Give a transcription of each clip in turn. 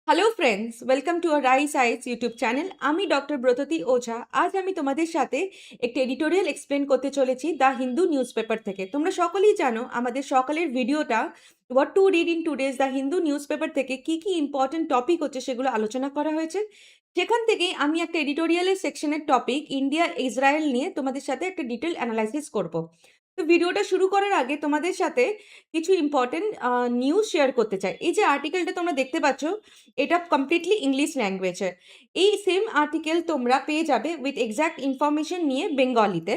Hello friends, welcome to Rise Ice YouTube channel. আমি doctor Bratati Ojha. আজ আমি তোমাদের সাথে একটি এডিটোরিয়াল এক্সপ্লেন করতে চলেছি দ্য হিন্দু নিউজ পেপার থেকে। তোমরা সকলেই জানো আমাদের সকালের ভিডিওটা what to read in today's the Hindu news paper থেকে কি কি ইম্পর্টেন্ট টপিক হচ্ছে সেগুলো আলোচনা করা হয়েছে। সেখান থেকেই আমি একটা এডিটোরিয়ালের সেকশনের টপিক ইন্ডিয়া ইসরায়েল নিয়ে তোমাদের সাথে একটা ডিটেল অ্যানালাইসিস করব। তো ভিডিওটা শুরু করার আগে তোমাদের সাথে কিছু ইম্পর্টেন্ট নিউজ শেয়ার করতে চাই। এই যে আর্টিকেলটা তোমরা দেখতে পাচ্ছ, এটা কমপ্লিটলি ইংলিশ ল্যাঙ্গুয়েজের। এই সেম আর্টিকেল তোমরা পেয়ে যাবে উইথ এক্স্যাক্ট ইনফরমেশন নিয়ে বেঙ্গলিতে।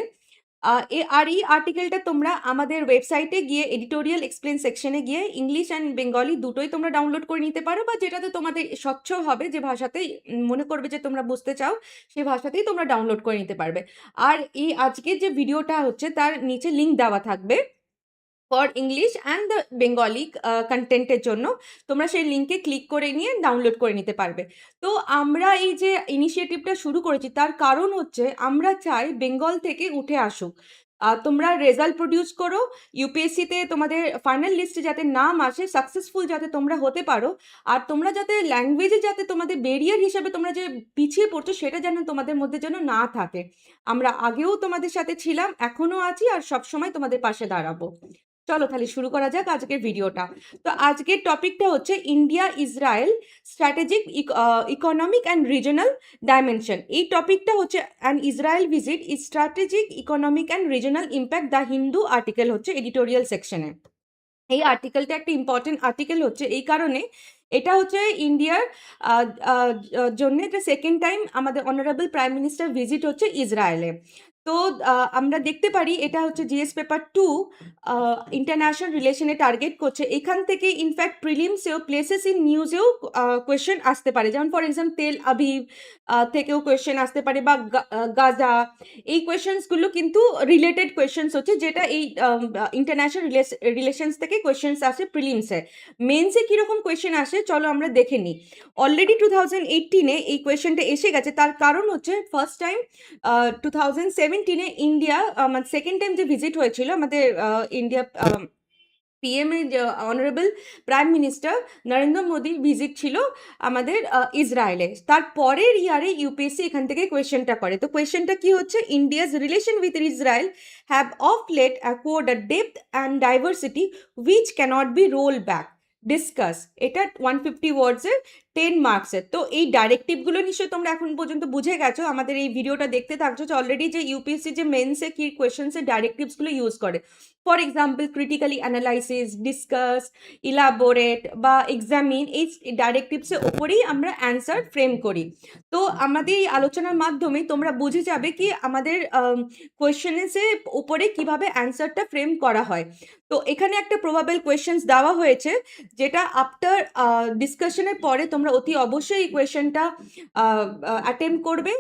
আর এই আর্টিকেলটা তোমরা আমাদের ওয়েবসাইটে গিয়ে এডিটোরিয়াল এক্সপ্লেন সেকশনে গিয়ে ইংলিশ অ্যান্ড বেঙ্গলি দুটোই তোমরা ডাউনলোড করে নিতে পারো, বা যেটাতে তোমাদের স্বচ্ছ হবে, যে ভাষাতেই মনে করবে যে তোমরা বুঝতে চাও সেই ভাষাতেই তোমরা ডাউনলোড করে নিতে পারবে। আর এই আজকের যে ভিডিওটা হচ্ছে তার নিচে লিঙ্ক দেওয়া থাকবে for English and the Bengali কন্টেন্টের জন্য। তোমরা সেই লিঙ্কে ক্লিক করে নিয়ে ডাউনলোড করে নিতে পারবে। তো আমরা এই যে ইনিশিয়েটিভটা শুরু করেছি তার কারণ হচ্ছে আমরা চাই বেঙ্গল থেকে উঠে আসুক। তোমরা রেজাল্ট প্রডিউস করো, ইউপিএসসিতে তোমাদের ফাইনাল লিস্টে যাতে নাম আসে, সাকসেসফুল যাতে তোমরা হতে পারো। আর তোমরা যাতে ল্যাঙ্গুয়েজে যাতে তোমাদের ব্যারিয়ার হিসেবে তোমরা যে পিছিয়ে পড়ছো সেটা যেন তোমাদের মধ্যে যেন না থাকে। আমরা আগেও তোমাদের সাথে ছিলাম, এখনও আছি, আর সবসময় তোমাদের পাশে দাঁড়াবো। চলো তাহলে শুরু করা যাক আজকের ভিডিওটা। তো আজকের টপিকটা হচ্ছে India Israel strategic economic and regional dimension. এই টপিকটা হচ্ছে an Israel visit is strategic economic and regional impact the Hindu article হচ্ছে এডিটোরিয়াল সেকশনে। এই আর্টিকেলটা একটা ইম্পর্টেন্ট আর্টিকেল হচ্ছে এই কারণে, এটা হচ্ছে ইন্ডিয়ার জন্য এটা সেকেন্ড টাইম আমাদের অনারেবল প্রাইম মিনিস্টার ভিজিট হচ্ছে ইসরায়েলে। তো আমরা দেখতে পারি এটা হচ্ছে জিএস পেপার 2 ইন্টারন্যাশনাল রিলেশনে টার্গেট করছে। এখান থেকে ইনফ্যাক্ট প্রিলিমসেও প্লেসেস ইন নিউজেও কোয়েশ্চেন আসতে পারে, যেমন ফর এক্সাম্পল তেল আবিব থেকেও কোয়েশ্চেন আসতে পারে, বা গাজা। এই কোয়েশ্চেন্সগুলো কিন্তু রিলেটেড কোয়েশ্চেন্স হচ্ছে, যেটা এই ইন্টারন্যাশনাল রিলেশনস থেকে কোয়েশ্চেন্স আসে প্রিলিমসে। মেন্সে কীরকম কোয়েশ্চেন আসে চলো আমরা দেখে নিই। অলরেডি 2018-এ এই কোয়েশ্চেনটা এসে গেছে। তার কারণ হচ্ছে ফার্স্ট টাইম 2017-এ ইন্ডিয়া মানে সেকেন্ড টাইম যে ভিজিট হয়েছিল আমাদের ইন্ডিয়া পিএম এর অনারেবল প্রাইম মিনিস্টার নরেন্দ্র মোদীর ভিজিট ছিল আমাদের ইসরায়েলে। তার পরের ইয়ারে ইউপিএসসি এখান থেকে কোয়েশ্চেনটা করে। তো কোয়েশ্চেনটা কি হচ্ছে, India's relation with Israel have of late acquired a depth and diversity which cannot be roll back, discuss. এটা 150 ওয়ার্ডসের 10 মার্কসের। তো এই ডাইরেক্টিভগুলো নিশ্চয়ই তোমরা এখন পর্যন্ত বুঝে গেছো, আমাদের এই ভিডিওটা দেখতে থাকছো অলরেডি, যে ইউপিএসসি যে মেন্সে কি কোয়েশ্চেন্সের ডাইরেক্টিভসগুলো ইউজ করে। For example critically analysis, discuss, elaborate বা এক্সামিন, এই ডাইরেক্টিভসের ওপরেই আমরা অ্যান্সার ফ্রেম করি। তো আমাদের এই আলোচনার মাধ্যমে তোমরা বুঝে যাবে কি আমাদের কোয়েশ্চেন্সের উপরে কিভাবে অ্যান্সারটা ফ্রেম করা হয়। তো এখানে একটা প্রবাবেল কোয়েশ্চেন্স দেওয়া হয়েছে, যেটা আফটার ডিসকাশনের পরে তোমরা অতি অবশ্যই এই কোয়েশ্চেনটা অ্যাটেম্প করবে।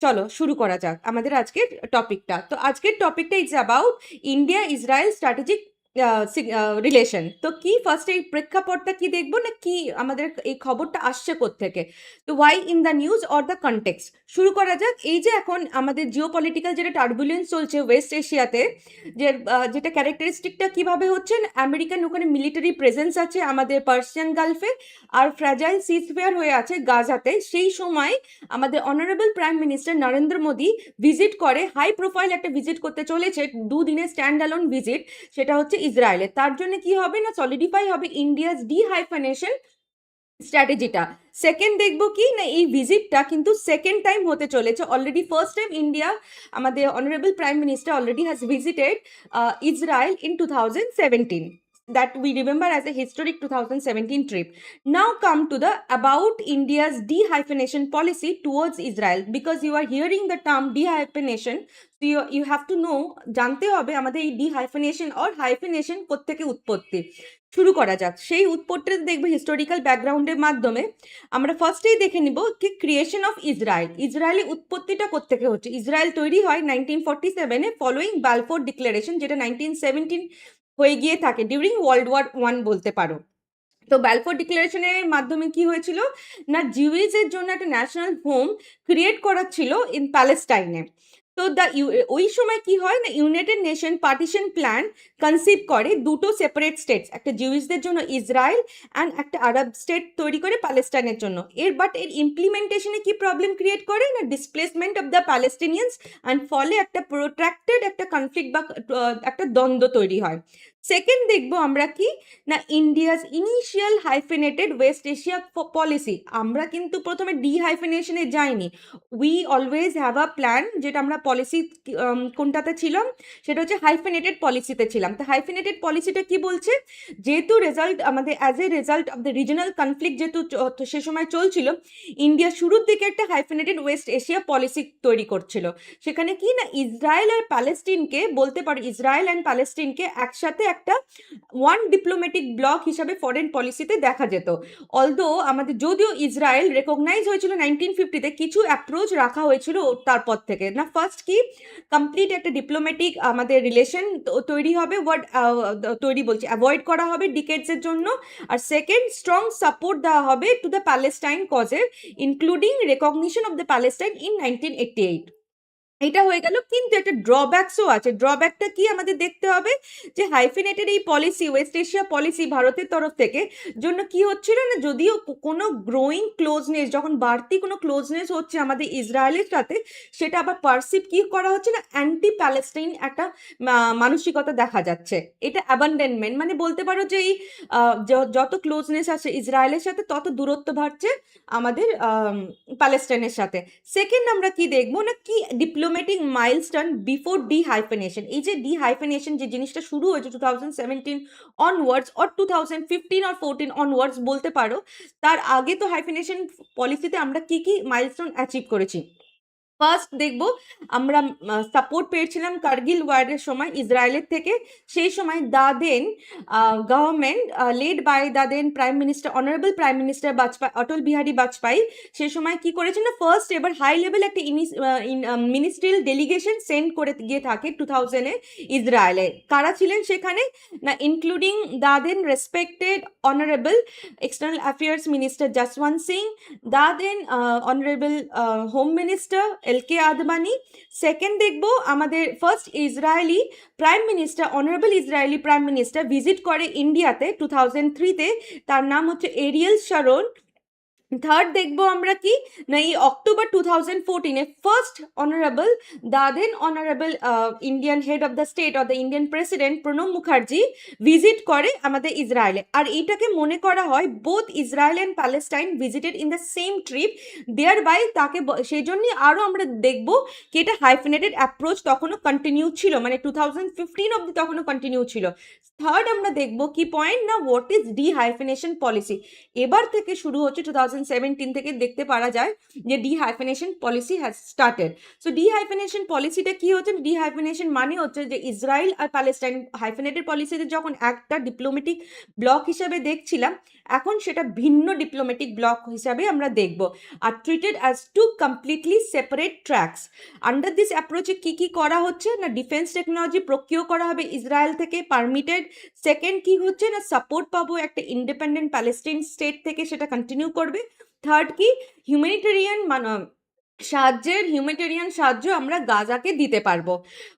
চলো শুরু করা যাক আমাদের আজকের টপিকটা। তো আজকের টপিকটা is about India Israel strategic relation. তো কি ফার্স্ট এই প্রেক্ষাপটটা কি দেখবো, না কি আমাদের এই খবরটা আসছে কোত্থেকে। তো why in the news or the context. শুরু করা যাক। এই যে এখন আমাদের জিও পলিটিক্যাল যেটা টার্বুলেন্স চলছে ওয়েস্ট এশিয়াতে, যে যেটা ক্যারেক্টারিস্টিকটা কিভাবে হচ্ছে, আমেরিকান ওখানে মিলিটারি প্রেজেন্স আছে আমাদের পার্সিয়ান গালফে, আর ফ্র্যাজাইল সিজফেয়ার হয়ে আছে গাজাতে। সেই সময় আমাদের honourable prime minister Narendra Modi visit করে, হাই প্রোফাইল একটা ভিজিট করতে চলেছে, দুদিনের স্ট্যান্ড অ্যালোন ভিজিট, সেটা হচ্ছে ইসরায়েলে। তার জন্য কি হবে না, সলিডিফাই হবে ইন্ডিয়াস ডিহাইফানেশন স্ট্র্যাটেজিটা। সেকেন্ড দেখবো কি না, এই ভিজিটটা কিন্তু সেকেন্ড টাইম হতে চলেছে। অলরেডি ফার্স্ট টাইম ইন্ডিয়া, আমাদের honourable prime minister already has visited Israel in 2017, that we remember as a historic 2017 trip. Now come to the about India's dehyphenation policy towards Israel, because you are hearing the term dehyphenation, so you have to know, জানতে হবে আমাদের এই dehyphenation or hyphenation কোত্থেকে উৎপত্তি। শুরু করা যাক। সেই উৎপত্তিটা দেখবে হিস্টোরিক্যাল ব্যাকগ্রাউন্ডের মাধ্যমে। আমরা ফার্স্টেই দেখে নিব কি ক্রিয়েশন অফ ইসরায়েল। ইসরায়েলের উৎপত্তিটা কোত্থেকে হচ্ছে। ইসরায়েল তৈরি হয় 1947-এ ফলোয়িং বালফোর ডিক্লারেশন, যেটা 1917 হয়ে গিয়ে থাকে ডিউরিং ওয়ার্ল্ড ওয়ার 1 বলতে পারো। তো বালফোর ডিক্লারেশনের মাধ্যমে কি হয়েছিল না, জিউইজের জন্য একটা ন্যাশনাল হোম ক্রিয়েট করা ছিল ইন প্যালেস্টাইনে। তো ওই সময় কি হয় না, United nation partition plan conceive করে দুটো সেপারেট স্টেটস, একটা জিউসদের জন্য ইসরায়েল অ্যান্ড একটা আরব স্টেট তৈরি করে প্যালেস্টাইনের জন্য। এর ইমপ্লিমেন্টেশনে কি প্রবলেম ক্রিয়েট করে না, ডিসপ্লেসমেন্ট অফ দ্য প্যালেস্টিনিয়ান্স, অ্যান্ড ফলে একটা প্রোট্রাক্টেড একটা কনফ্লিক্ট বা একটা দ্বন্দ্ব তৈরি হয়। সেকেন্ড দেখবো আমরা কি না, India's initial hyphenated West Asia policy. আমরা কিন্তু প্রথমে ডিহাইফেনেশনে যাইনি, we always have a plan, যেটা আমরা পলিসি কোনটাতে ছিলাম, সেটা হচ্ছে হাইফেনেটেড পলিসিতে ছিলাম। তো হাইফেনেটেড পলিসিটা কি বলছে, যেহেতু রেজাল্ট আমাদের as a result of the regional conflict যেহেতু সে সময় চলছিল, ইন্ডিয়া শুরুর দিকে একটা হাইফেনেটেড ওয়েস্ট এশিয়া পলিসি তৈরি করছিল। সেখানে কি না, ইসরায়েল আর প্যালেস্টিনকে বলতে পারো, ইসরায়েল অ্যান্ড প্যালেস্টিনকে একসাথে একটা ওয়ান ডিপ্লোম্যাটিক ব্লক হিসাবে ফরেন পলিসিতে দেখা যেত। অলদো আমাদের যদিও ইসরায়েল রেকগনাইজ হয়েছিল 1950-তে, কিছু অ্যাপ্রোচ রাখা হয়েছিল তারপর থেকে না। ফার্স্ট কি, কমপ্লিট একটা ডিপ্লোম্যাটিক আমাদের রিলেশন তৈরি হবে, তৈরি বলছি, অ্যাভয়েড করা হবে ডিকেডসের জন্য। আর সেকেন্ড, স্ট্রং সাপোর্ট দেওয়া হবে টু দ্য প্যালেস্টাইন কজের, including recognition of the Palestine in 1988। এটা হয়ে গেল, কিন্তু একটা ড্রব্যাকসও আছে। ড্রব্যাকটা কি আমাদের দেখতে হবে, যে হাইফিনেটেড এই পলিসি, ওয়েস্ট এশিয়া পলিসি ভারতের তরফ থেকে জন্য কি হচ্ছিল না, যদিও কোনো গ্রোয়িং ক্লোজনেস, যখন বাড়তি কোনো ক্লোজনেস হচ্ছে আমাদের ইসরায়েলের সাথে, সেটা আবার পারসিভ কি করা হচ্ছে না, অ্যান্টি প্যালেস্টাইন একটা মানসিকতা দেখা যাচ্ছে। এটা অ্যাবান্ডনমেন্ট, মানে বলতে পারো যে এই যত ক্লোজনেস আছে ইসরায়েলের সাথে, তত দূরত্ব বাড়ছে আমাদের প্যালেস্টাইনের সাথে। সেকেন্ড আমরা কি দেখবো না, কি ডিপ্লোম্যাটিক মাইলস্টোন বিফোর ডিহাইফেনেশন। এই যে ডিহাইফেনেশন যে জিনিসটা শুরু হয়েছে 2017 অনওয়ার্ডস, অর 2015 or 14 অনওয়ার্ডস বলতে পারো, তার আগে তো হাইফেনেশন পলিসিতে আমরা কি কি মাইলস্টোন অ্যাচিভ করেছি। ফার্স্ট দেখবো, আমরা সাপোর্ট পেয়েছিলাম কার্গিল ওয়ারের সময় ইসরায়েলের থেকে। সেই সময় the then government led by the then prime minister, honourable prime minister Vajpayee, Atal Bihari Vajpayee, সেই সময় কি করেছেন না, ফার্স্ট এবার হাই লেভেল একটা মিনিস্ট্রিয়াল ডেলিগেশন সেন্ড করে গিয়ে থাকে 2000-এ ইসরায়েলে। কারা ছিলেন সেখানে না, including the then respected honourable external affairs minister Jaswant Singh, the then honourable home minister L K Advani. Second দেখবো আমাদের first Israeli prime minister, honourable Israeli prime minister visit করে ইন্ডিয়াতে 2003-তে, তার নাম হচ্ছে এরিয়েল শারন। থার্ড দেখবো আমরা কি না, এই অক্টোবর 2014-এ first honourable the then honourable Indian head of the state or the Indian president Pranab Mukherjee visit করে আমাদের ইসরায়েলে। আর এইটাকে মনে করা হয় both Israel and Palestine visited in the same trip, thereby তাকে সেই জন্যই আরও আমরা দেখবো কি এটা হাইফেনেটেড অ্যাপ্রোচ তখনও কন্টিনিউ ছিল, মানে 2015 অব্দি তখনও কন্টিনিউ ছিল। থার্ড আমরা দেখবো কি পয়েন্ট না, হোয়াট ইজ ডিহাইফেনেশন পলিসি। এবার থেকে শুরু হচ্ছে 2017 থেকে দেখতে পারা যায় যে ডিহাইফেনেশন পলিসি হ্যাজ স্টার্টেড। সো ডিহাইফেনেশন পলিসিটা কি হচ্ছে, ডিহাইফেনেশন মানে হচ্ছে যে ইসরায়েল আর প্যালেস্টাইন হাইফেনেটেড পলিসিতে যখন একটা ডিপ্লোম্যাটিক ব্লক হিসাবে দেখছিলাম, এখন সেটা ভিন্ন ডিপ্লোম্যাটিক ব্লক হিসাবে আমরা দেখব, আর treated as two completely separate tracks. Under this অ্যাপ্রোচে কি কি করা হচ্ছে না, ডিফেন্স টেকনোলজি প্রকিউর করা হবে ইসরায়েল থেকে, পারমিটেড। সেকেন্ড কি হচ্ছে না, সাপোর্ট পাবো একটা ইন্ডিপেন্ডেন্ট প্যালেস্টাইন স্টেট থেকে, সেটা কন্টিনিউ করবে। থার্ড কি, হিউম্যানিটেরিয়ান হিউম্যানিটেরিয়ান সাহায্য আমরা গাজাকে দিতে পারবো।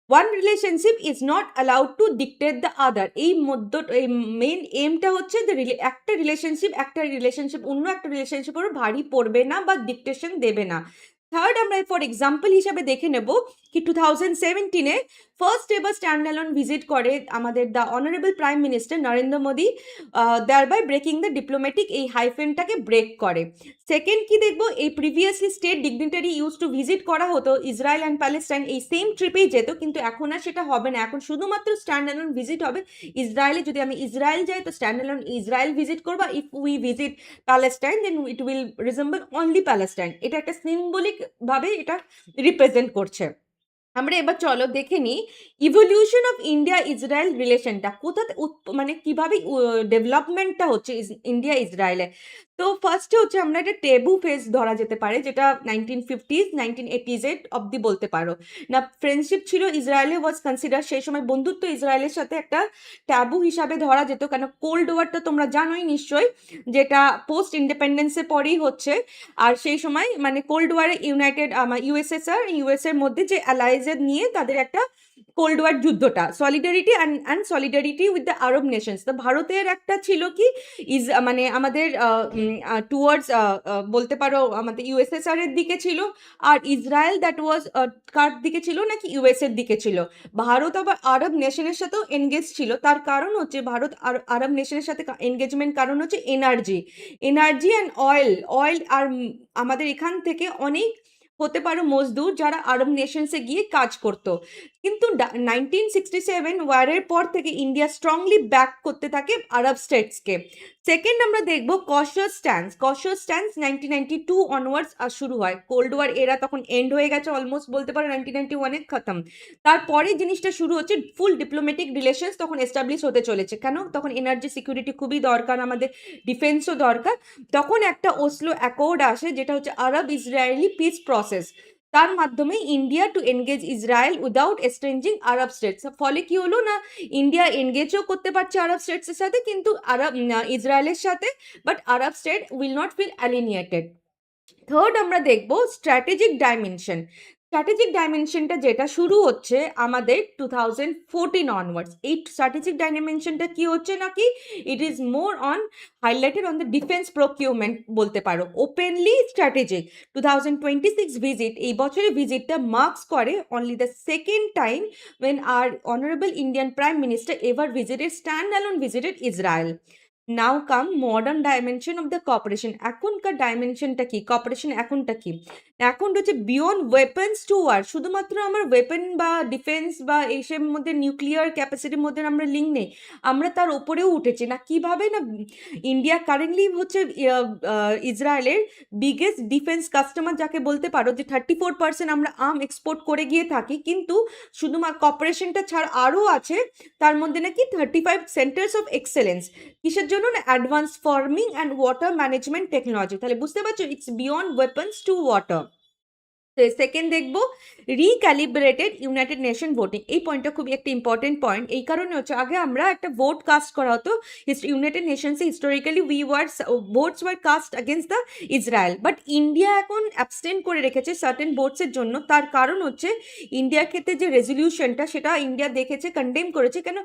One relationship is not allowed to dictate the other. এই মেন এমটা হচ্ছে যে একটা রিলেশনশিপ অন্য একটা রিলেশনশিপের ভারী পড়বে না বা ডিকটেশন দেবে না। থার্ড আমরা ফর এক্সাম্পল হিসাবে দেখে নেব কি 2017-এ ফার্স্ট এবার স্ট্যান্ড অ্যালোন ভিজিট করে আমাদের the honourable prime minister Narendra Modi, thereby breaking the diplomatic এই হাইফেনটাকে ব্রেক করে। সেকেন্ড কি দেখবো, এই previously state dignitary use to visit করা হতো ইসরায়েল অ্যান্ড প্যালেস্টাইন, এই সেম ট্রিপেই যেত, কিন্তু এখন আর সেটা হবে না, এখন শুধুমাত্র স্ট্যান্ড অ্যালোন ভিজিট হবে ইসরায়েলে। যদি আমি ইসরায়েল যাই তো স্ট্যান্ড অ্যালোন ইসরায়েল ভিজিট করবো, if we visit Palestine then it will resemble only Palestine. এটা একটা সিম্বলিক ভাবে এটা রিপ্রেজেন্ট করছে। আমরা এবার চলো দেখে নিই ইভলিউশন অফ ইন্ডিয়া ইসরায়েল রিলেশনটা কোথা মানে কিভাবে ডেভেলপমেন্টটা হচ্ছে ইন্ডিয়া ইসরায়েলে। তো ফার্স্টে হচ্ছে আমরা একটা টেবু ফেজ ধরা যেতে পারে, যেটা 1950s 1980s অব্দি বলতে পারো না। ফ্রেন্ডশিপ ছিল ইসরায়েলে ওয়াজ কনসিডার, সেই সময় বন্ধুত্ব ইসরায়েলের সাথে একটা ট্যাবু হিসাবে ধরা যেত, কেন কোল্ড ওয়ারটা তোমরা জানোই নিশ্চয়ই, যেটা পোস্ট ইন্ডিপেন্ডেন্সের পরেই হচ্ছে। আর সেই সময় মানে কোল্ড ওয়ারে ইউএসএসআর ইউএসএর মধ্যে যে অ্যালাইজের নিয়ে তাদের একটা কোল্ড ওয়ার যুদ্ধটা, solidarity and solidarity with the Arab Nations. তো ভারতের একটা ছিল কি মানে আমাদের টুয়ার্ডস বলতে পারো আমাদের ইউএসএসআর এর দিকে ছিল, আর ইসরায়েল দ্যাট ওয়াজ কার দিকে ছিল নাকি ইউএস এর দিকে ছিল। ভারত আবার আরব নেশনের সাথেও এনগেজ ছিল, তার কারণ হচ্ছে ভারত আর আরব নেশনের সাথে এনগেজমেন্ট কারণ হচ্ছে এনার্জি অ্যান্ড অয়েল। আর আমাদের এখান থেকে অনেক হতে পারো মজদুর যারা আরব নেশনসে গিয়ে কাজ করতো। কিন্তু 1967 ওয়ারের পর থেকে ইন্ডিয়া স্ট্রংলি ব্যাক করতে থাকে আরব স্টেটসকে। সেকেন্ড আমরা দেখবো কশিয়াস স্ট্যান্স 1992 অনওয়ার্ডস শুরু হয়। কোল্ড ওয়ার এরা তখন এন্ড হয়ে গেছে অলমোস্ট বলতে পারো, 1991 খতম। তারপরে জিনিসটা শুরু হচ্ছে ফুল ডিপ্লোম্যাটিক রিলেশনস তখন এস্টাবলিশ হতে চলেছে, কেন তখন এনার্জি সিকিউরিটি খুবই দরকার, আমাদের ডিফেন্সও দরকার। তখন একটা ওসলো অ্যাকর্ড আসে, যেটা হচ্ছে আরব ইসরায়েলি পিস প্রসেস। তার মাধ্যমে India two engage Israel without exchanging আরব স্টেটস। ফলে কি হলো না, ইন্ডিয়া এনগেজও করতে পারছে আরব স্টেটসের সাথে, কিন্তু ইসরায়েলের সাথে, but Arab state will not feel alienated. Third আমরা দেখব স্ট্র্যাটেজিক ডাইমেনশনটা, যেটা শুরু হচ্ছে আমাদের 2014 অনওয়ার্ডস। এই স্ট্র্যাটেজিক ডাইমেনশনটা কি হচ্ছে নাকি, it is more on highlighted on the defence procurement বলতে পারো, ওপেনলি স্ট্র্যাটেজিক। 2026 ভিজিট, এই বছরের ভিজিটটা মার্কস করে only the second time when our honorable Indian Prime Minister ever visited Israel. Now come modern dimension of the cooperation. এখনকার ডাইমেনশনটা কি, cooperation এখনটা কি, এখন হচ্ছে বিয়ন্ড ওয়েপন্স টু ওয়ার। শুধুমাত্র আমার ওয়েপন বা ডিফেন্স বা এইসব মধ্যে নিউক্লিয়ার ক্যাপাসিটির মধ্যে আমরা লিঙ্ক নেই, আমরা তার ওপরেও উঠেছি না। কিভাবে না, ইন্ডিয়া কারেন্টলি হচ্ছে ইসরায়েলের বিগেস্ট ডিফেন্স কাস্টমার যাকে বলতে পারো, যে 34% আমরা এক্সপোর্ট করে গিয়ে থাকি, কিন্তু শুধুমাত্র কপারেশনটা ছাড় আরও আছে, তার মধ্যে নাকি 35 সেন্টার্স অফ এক্সেলেন্স। কিসের জন্য না, advance farming and water management technology. তাহলে বুঝতে পারছো, it's beyond weapons to water. Second দেখবো রিক্যালিব্রেটেড ইউনাইটেড নেশন ভোটিং। এই পয়েন্টটা খুবই একটা ইম্পর্টেন্ট পয়েন্ট, এই কারণে হচ্ছে আগে আমরা একটা ভোট কাস্ট করা হতো ইউনাইটেড নেশনসে। Historically votes were cast against the Israel, but India এখন অ্যাবস্টেন করে রেখেছে সার্টেন ভোটসের জন্য। তার কারণ হচ্ছে ইন্ডিয়ার ক্ষেত্রে যে রেজলিউশনটা, সেটা ইন্ডিয়া দেখেছে, কন্ডেম করেছে, কেন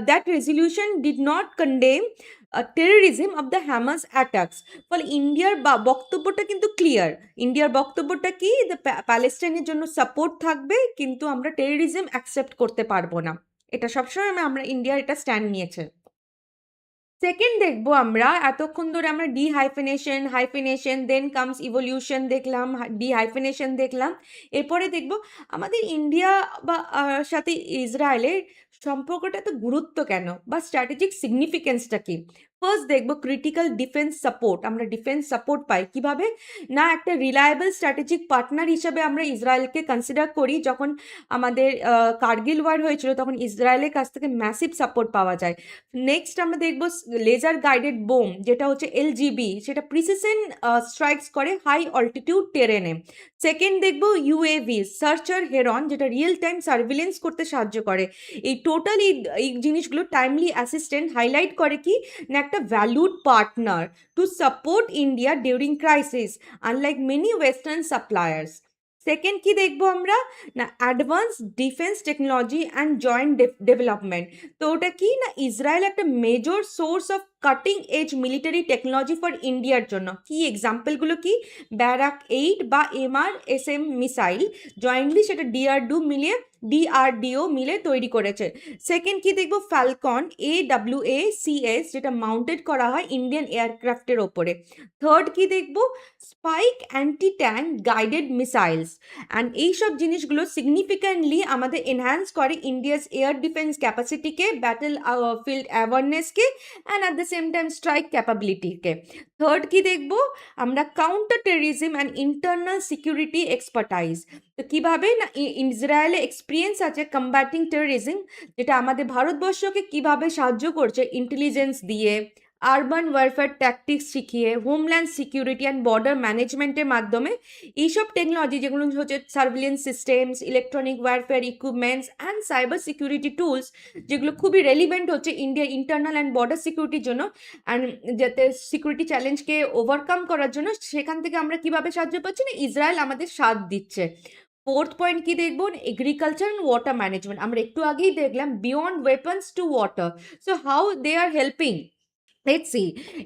that resolution did not condemn terrorism of the Hamas attacks. ফলে ইন্ডিয়ার বক্তব্যটা কিন্তু ক্লিয়ার। ইন্ডিয়ার বক্তব্যটা কি, প্যালেস্টাইনের জন্য সাপোর্ট থাকবে, কিন্তু আমরা টেররিজম অ্যাকসেপ্ট করতে পারবো না। এটা সবসময় আমরা ইন্ডিয়ার এটা স্ট্যান্ড নিয়েছে। সেকেন্ড দেখবো আমরা, এতক্ষণ ধরে আমরা হাইফেনেশন দেন কামস ইভলিউশন দেখলাম, হাইফেনেশন দেখলাম। এরপরে দেখবো আমাদের ইন্ডিয়া বা সাথে ইসরায়েলের সম্পর্কটা এত গুরুত্ব কেন, বা স্ট্র্যাটেজিক সিগনিফিকেন্সটা কি। ফার্স্ট দেখবো ক্রিটিক্যাল ডিফেন্স সাপোর্ট। আমরা ডিফেন্স সাপোর্ট পাই কিভাবে না, একটা রিলায়েবল স্ট্র্যাটেজিক পার্টনার হিসাবে আমরা ইসরায়েলকে কনসিডার করি। যখন আমাদের কার্গিল ওয়ার হয়েছিল, তখন ইসরায়েলের কাছ থেকে ম্যাসিভ সাপোর্ট পাওয়া যায়। নেক্সট আমরা দেখবো লেজার গাইডেড বোম, যেটা হচ্ছে এলজিবি, সেটা প্রিসিশন স্ট্রাইকস করে হাই অল্টিটিউড টেরেনে। সেকেন্ড দেখবো ইউএভি সার্চার হেরন, যেটা রিয়েল টাইম সার্ভিলেন্স করতে সাহায্য করে। এই টোটাল এই জিনিসগুলো টাইমলি অ্যাসিস্ট্যান্ট হাইলাইট করে কি না, একটা valued partner to support India during crisis unlike many western suppliers. Second কি দেখবো আমরা না, advance defence technology and joint development. তো ওটা কি না, ইসরায়েল একটা major source of cutting edge military technology for ইন্ডিয়ার জন্য। কি এক্সাম্পলগুলো কি, ব্যারাক-8 বা MRSM মিসাইল, জয়েন্টলি সেটা ডিআরডিও মিলে তৈরি করেছে। সেকেন্ড কি দেখবো, ফ্যালকন AWACS, যেটা মাউন্টেড করা হয় ইন্ডিয়ান এয়ারক্রাফটের ওপরে। থার্ড কি দেখবো, Spike anti tank guided missiles. And এইসব জিনিসগুলো সিগনিফিক্যান্টলি আমাদের এনহ্যান্স করে ইন্ডিয়াস এয়ার ডিফেন্স ক্যাপাসিটিকে, ব্যাটেল ফিল্ড অ্যাওয়ারনেসকে, and at the same time strike ক্যাপাবিলিটিকে। থার্ড কি দেখবো আমরা, counter terrorism and internal security expertise. তো কীভাবে না, ইসরায়েলে এক্সপিরিয়েন্স আছে কম্ব্যাটিং টেররিজম, যেটা আমাদের ভারতবর্ষকে কিভাবে সাহায্য করছে ইন্টেলিজেন্স দিয়ে, আরবান ওয়ারফেয়ার ট্যাকটিক্স শিখিয়ে হোমল্যান্ড সিকিউরিটি অ্যান্ড বর্ডার ম্যানেজমেন্টের মাধ্যমে এইসব টেকনোলজি যেগুলো হচ্ছে surveillance systems, electronic warfare equipments and cyber security tools, যেগুলো খুবই রেলিভেন্ট হচ্ছে ইন্ডিয়ার ইন্টারনাল অ্যান্ড বর্ডার সিকিউরিটির জন্য, অ্যান্ড যাতে সিকিউরিটি চ্যালেঞ্জকে ওভারকাম করার জন্য সেখান থেকে আমরা কিভাবে সাহায্য পাচ্ছি না, ইসরায়েল আমাদের সাথ দিচ্ছে। ফোর্থ পয়েন্ট কি দেখবো, এগ্রিকালচার অ্যান্ড ওয়াটার ম্যানেজমেন্ট। আমরা একটু আগেই দেখলাম beyond weapons to water, so how they are helping. Let's see,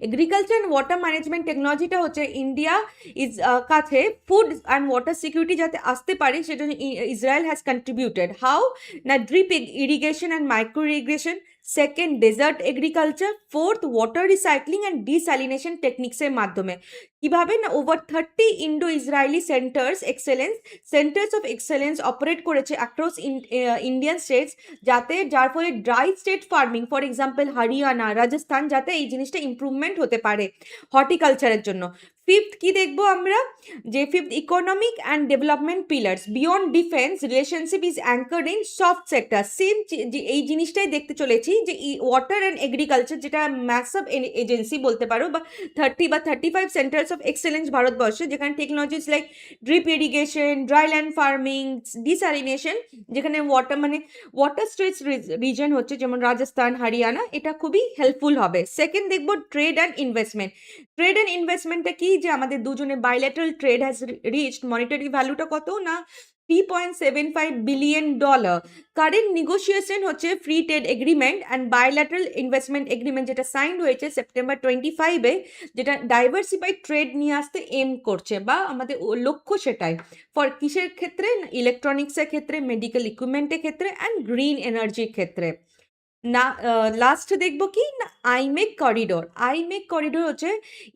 agriculture and water management টেকনোলজিটা হচ্ছে ইন্ডিয়া কাছে ফুড অ্যান্ড ওয়াটার সিকিউরিটি যাতে আসতে পারে সেটা ইসরায়েল হ্যাজ কন্ট্রিবিউটেড। হাউ না, drip irrigation and micro irrigation, second desert agriculture, fourth water recycling and desalination টেকনিক্সের মাধ্যমে। কিভাবে না, over 30 Indo Israeli centres of excellence operate করেছে অ্যাক্রস ইন্ডিয়ান স্টেটস, যার ফলে dry state farming for example Haryana, Rajasthan, যাতে এই জিনিসটা ইম্প্রুভমেন্ট হতে পারে হর্টিকালচারের জন্য। ফিফথ কি দেখবো আমরা, যে fifth economic and development pillars beyond defence relationship is অ্যাঙ্কার্ড in soft sector. Same এই জিনিসটাই দেখতে চলেছি যে ওয়াটার অ্যান্ড এগ্রিকালচার, যেটা ম্যাসিভ এজেন্সি বলতে পারো, বা 30 বা 35 সেন্টার্স অফ এক্সেলেন্স ভারতবর্ষে, যেখানে technologies like drip irrigation, dry land farming, desalination, যেখানে ওয়াটার স্ট্রেচ রিজন হচ্ছে যেমন রাজস্থান, হরিয়ানা, এটা খুবই হেল্পফুল হবে। সেকেন্ড দেখবো trade and investment. Trade and ইনভেস্টমেন্টটা কি, যে আমাদের দুজনে bilateral trade has reached monetary ভ্যালুটা কত না, $3.75 বিলিয়ন। কারেন্ট নেগোসিয়েশন হচ্ছে free trade agreement and bilateral investment agreement, যেটা সাইন্ড হয়েছে সেপ্টেম্বর 25-এ, যেটা ডাইভার্সিফাইড ট্রেড নিয়ে আসতে এম করছে, বা আমাদের লক্ষ্য সেটাই। ফর কিসের ক্ষেত্রে, ইলেকট্রনিক্সের ক্ষেত্রে, মেডিকেল ইকুইপমেন্টের ক্ষেত্রে অ্যান্ড গ্রিন এনার্জির ক্ষেত্রে। না, লাস্ট দেখবো কি না, আইমেক করিডোর হচ্ছে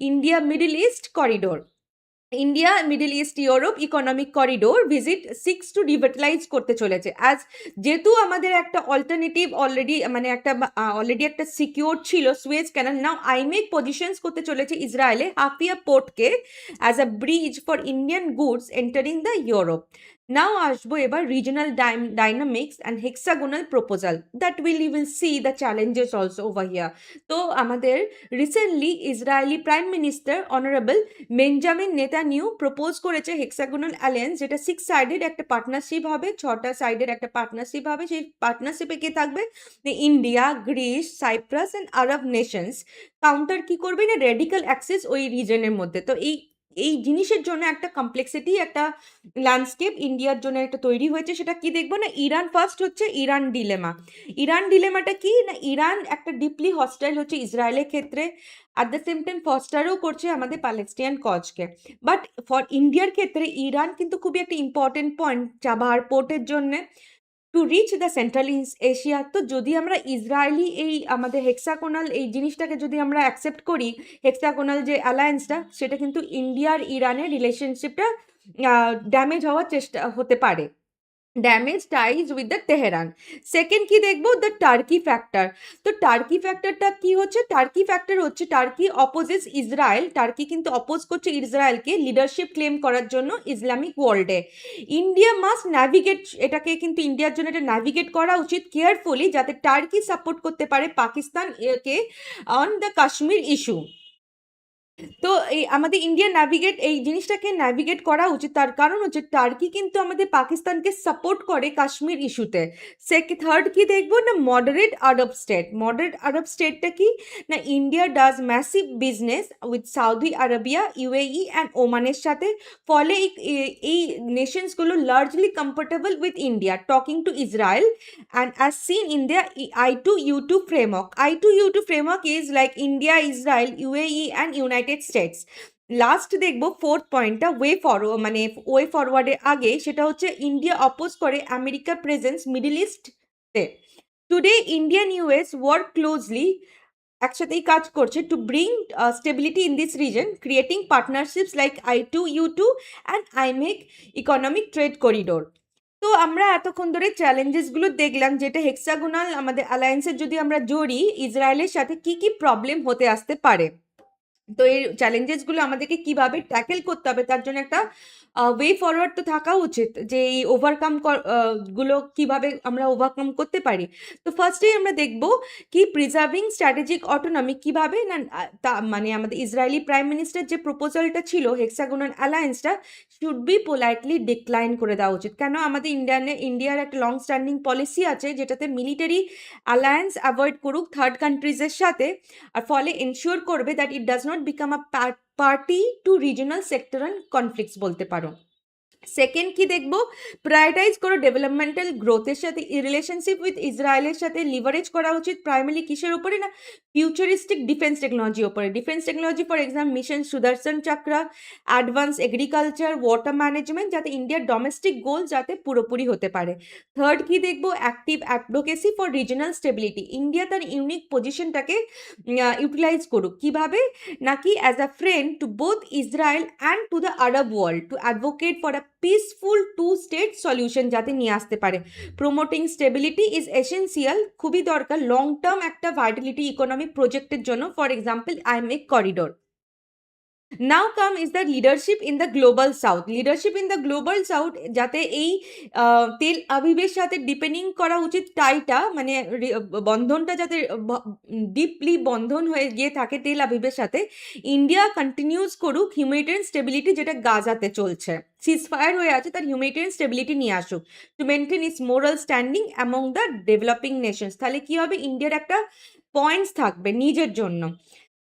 India Middle East corridor, India Middle East Europe economic corridor visit 6 to revitalise করতে চলেছে। যেহেতু আমাদের একটা অল্টারনেটিভ অলরেডি একটা সিকিউর ছিল Suez canal, now IMEC positions করতে চলেছে ইসরায়েলে হাফিয়া পোর্টকে as a bridge for Indian goods entering the Europe. Now আসবো এবার regional dynamics and hexagonal proposal, that will see the challenges also over here. তো আমাদের recently Israeli prime minister honourable Benjamin Netanyahu propose করেছে hexagonal alliance, যেটা 6 sided একটা partnership হবে, 6টা সাইডের একটা পার্টনারশিপ হবে। সেই পার্টনারশিপে কে থাকবে, India, Greece, Cyprus and Arab nations. Counter কি করবে না, রেডিক্যাল অ্যাক্সেস ওই রিজনের মধ্যে। তো এই জিনিসের জন্য একটা কমপ্লেক্সিটি, একটা ল্যান্ডস্কেপ ইন্ডিয়ার জন্য একটা তৈরি হয়েছে। সেটা কি দেখবো না, ইরান ফার্স্ট হচ্ছে ইরান ডিলেমাটা কি না, ইরান একটা ডিপলি হস্টাইল হচ্ছে ইসরায়েলের ক্ষেত্রে, অ্যাট দ্য সেম টাইম ফস্টারও করছে আমাদের প্যালেস্টিয়ান কজকে। বাট ফর ইন্ডিয়ার ক্ষেত্রে ইরান কিন্তু খুবই একটা ইম্পর্টেন্ট পয়েন্ট চাবাহার পোর্টের জন্য to reach the central Asia. তো যদি আমরা ইসরায়েলি এই আমাদের হেক্সাগোনাল এই জিনিসটাকে যদি আমরা অ্যাকসেপ্ট করি, হেক্সাগোনাল যে অ্যালায়েন্সটা, সেটা কিন্তু ইন্ডিয়ার ইরানের রিলেশনশিপটা ড্যামেজ হওয়ার চেষ্টা হতে পারে, damage ties with the Tehran. Second কি দেখবো, দ্য টার্কি ফ্যাক্টর। তো টার্কি ফ্যাক্টরটা কি হচ্ছে, টার্কি ফ্যাক্টর হচ্ছে টার্কি অপোজিস ইসরায়েল, টার্কি কিন্তু অপোজ করছে ইসরায়েলকে লিডারশিপ ক্লেম করার জন্য ইসলামিক ওয়ার্ল্ডে। ইন্ডিয়া মাস্ট ন্যাভিগেট, এটাকে কিন্তু ইন্ডিয়ার জন্য এটা ন্যাভিগেট করা উচিত কেয়ারফুলি, যাতে টার্কি সাপোর্ট করতে পারে পাকিস্তান কে অন দ্য কাশ্মীর ইস্যু। তো আমাদের ইন্ডিয়া এই জিনিসটাকে ন্যাভিগেট করা উচিত, তার কারণ হচ্ছে টার্কি কিন্তু আমাদের পাকিস্তানকে সাপোর্ট করে কাশ্মীর ইস্যুতে। থার্ড কি দেখবো না, মডারেট আরব স্টেটটা কি না, India does massive business with Saudi Arabia, UAE and ওমানের সাথে, ফলে এই নেশনসগুলো largely comfortable with India talking to Israel and as seen in the I2U2 framework. I2U2 framework is like India, Israel, UAE and United States. Last দেখবো fourth পয়েন্টটা way ফরওয়ার্ডের আগে, সেটা হচ্ছে ইন্ডিয়া অপোজ করে আমেরিকা প্রেজেন্স মিডল ইস্টে। Today Indian US work closely, একসাথেই কাজ করছে to bring stability in this region, creating partnerships like I2U2 and IMEC economic trade corridor. তো আমরা এতক্ষণ ধরে চ্যালেঞ্জেসগুলো দেখলাম, যেটা হেক্সাগোনাল আমাদের অ্যালায়েন্সের যদি আমরা জড়ি ইসরায়েলের সাথে কি কি প্রবলেম হতে আসতে পারে। তো এই চ্যালেঞ্জেসগুলো আমাদেরকে কিভাবে ট্যাকেল করতে হবে তার জন্য একটা ওয়ে ফরওয়ার্ড তো থাকা উচিত, যে এই ওভারকাম গুলো কিভাবে আমরা ওভারকাম করতে পারি। তো ফার্স্টেই আমরা দেখব কি প্রিজার্ভিং স্ট্র্যাটেজিক অটোনমি কিভাবে না, মানে আমাদের ইসরায়েলি প্রাইম মিনিস্টার যে প্রপোজালটা ছিল হেক্সাগোনাল অ্যালায়েন্সটা শুড বি পোলাইটলি ডিক্লাইন করে দেওয়া উচিত। কেন? আমাদের ইন্ডিয়ার একটা লং স্ট্যান্ডিং পলিসি আছে যেটাতে মিলিটারি অ্যালায়েন্স অ্যাভয়েড করুক থার্ড কান্ট্রিজের সাথে, আর ফলে এনশিওর করবে that it does not become a party to regional sectoral conflicts বলতে পারো। সেকেন্ড কি দেখবো, প্রায়োরিটাইজ করো ডেভেলপমেন্টাল গ্রোথের সাথে রিলেশনশিপ উইথ ইসরায়েলের সাথে লিভারেজ করা উচিত প্রাইমারি কিসের উপরে না, ফিউচারিস্টিক ডিফেন্স টেকনোলজি উপরে। Defence technology for example mission Sudarshan chakra, advance agriculture, water management, যাতে ইন্ডিয়ার ডোমেস্টিক গোল যাতে পুরোপুরি হতে পারে। থার্ড কি দেখবো, active advocacy for regional stability. India তার ইউনিক পজিশনটাকে ইউটিলাইজ করুক কিভাবে, নাকি as a friend to both Israel and to the Arab world to advocate for a peaceful two state solution যাতে নিয়ে আসতে পারে। প্রমোটিং স্টেবিলিটি ইজ এসেন্সিয়াল, খুবই দরকার লং টার্ম একটা ভাইটালিটি ইকোনমিক প্রজেক্টের জন্য, for example IMA corridor. Now come is the leadership in the global south. Leadership in the global south যাতে এই তেল আবিবের সাথে ডিপেন্ডিং করা উচিত টাইটা, মানে বন্ধনটা যাতে ডিপলি বন্ধন হয়ে গিয়ে থাকে তেল আবিবের সাথে। ইন্ডিয়া কন্টিনিউস করুক হিউম্যানিটেরিয়ান স্টেবিলিটি যেটা গাজাতে চলছে, সিজফায়ার হয়ে আছে, তার হিউম্যানিটেরিয়ান স্টেবিলিটি নিয়ে আসুক to maintain it's moral standing among the developing Nations. তাহলে কি হবে, ইন্ডিয়ার একটা পয়েন্টস থাকবে নিজের জন্য।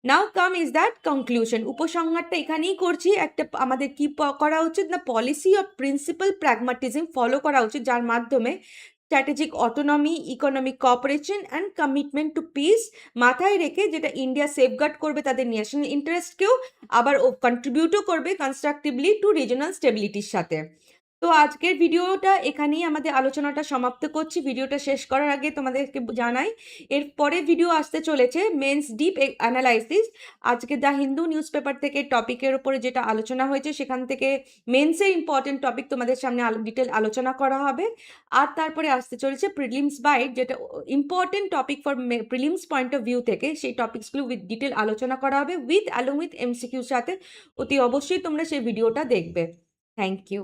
নাও কাম ইজ দ্যাট কনক্লুশন। উপসংহারটা এখানেই করছি, একটা আমাদের কি করা উচিত না, policy of principal pragmatism follow করা উচিত, যার মাধ্যমে strategic autonomy, economic cooperation and commitment to piece মাথায় রেখে, যেটা ইন্ডিয়া সেফগার্ড করবে তাদের ন্যাশনাল ইন্টারেস্টকেও, আবার ও কন্ট্রিবিউটও করবে কনস্ট্রাকটিভলি টু রিজনাল স্টেবিলিটির সাথে। তো আজকের ভিডিওটা এখানেই আমাদের আলোচনাটা সমাপ্ত করছি। ভিডিওটা শেষ করার আগে তোমাদেরকে জানাই এর পরে ভিডিও আসতে চলেছে মেন্স ডিপ অ্যানালাইসিস। আজকে দ্য হিন্দু নিউজ পেপার থেকে টপিকের উপরে যেটা আলোচনা হয়েছে সেখান থেকে মেন্সের ইম্পর্টেন্ট টপিক তোমাদের সামনে ডিটেল আলোচনা করা হবে। আর তারপরে আসতে চলেছে প্রিলিমস বাইট, যেটা important topic for prelims point of view থেকে, সেই টপিকসগুলো উইথ ডিটেল আলোচনা করা হবে অ্যালং উইথ এমসিকিউর সাথে। অতি অবশ্যই তোমরা সেই ভিডিওটা দেখবে। Thank you.